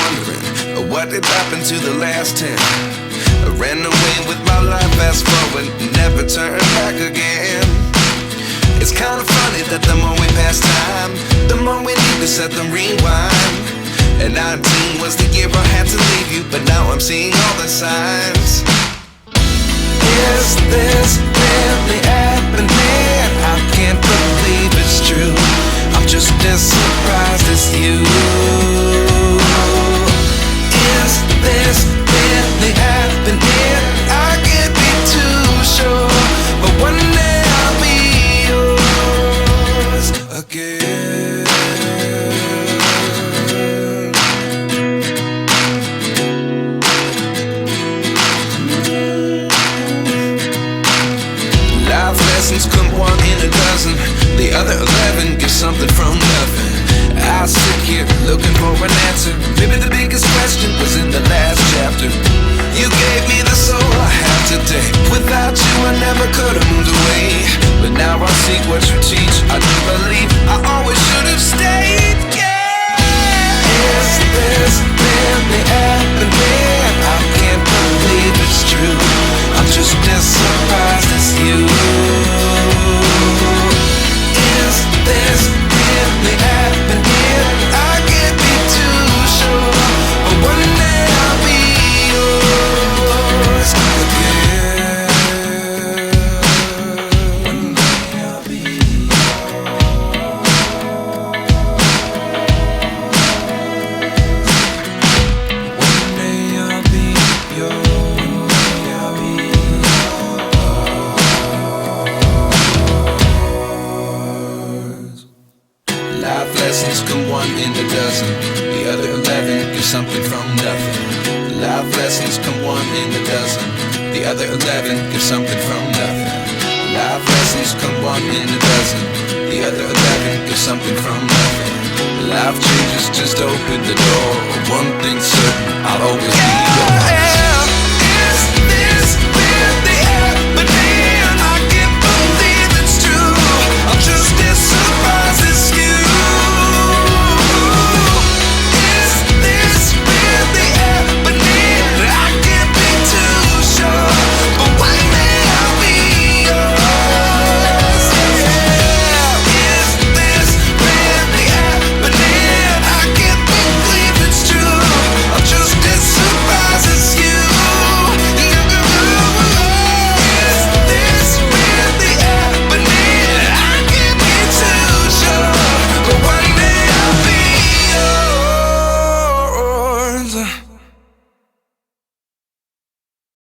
wondering what did happen to the last 10. I ran away with my life, fast forward, never turn back again. It's kinda funny that the more we pass time, the more we need to set the rewind. And 19 was the year I had to leave you, but now I'm seeing all the signs. Is this really happening? I can't believe it's true. I'm just as surprised as you. Is this really happening? I can't be too sure, but one day I'll be yours again. Life lessons come one in a dozen. The other 11 give something from nothing. I sit here looking for an answer. Maybe the biggest question was in the last chapter. You gave me the soul I have today. Without you I never could have moved away. But now I see what you teach. I do believe I always should have stayed. Yeah. Is this really happening? I can't believe it's true. I'm just as surprised as you. Is this really happening? I can't be too sure, but one day I'll be yours again. One day I'll be yours. One day I'll be yours. I'll be yours. Life lessons come one in a dozen. The other 11 give something from nothing. Life lessons come one in a dozen. The other 11 give something from nothing. Life lessons come one in a dozen. The other 11 give something from nothing. Life changes just open the door. One thing's certain, I'll always be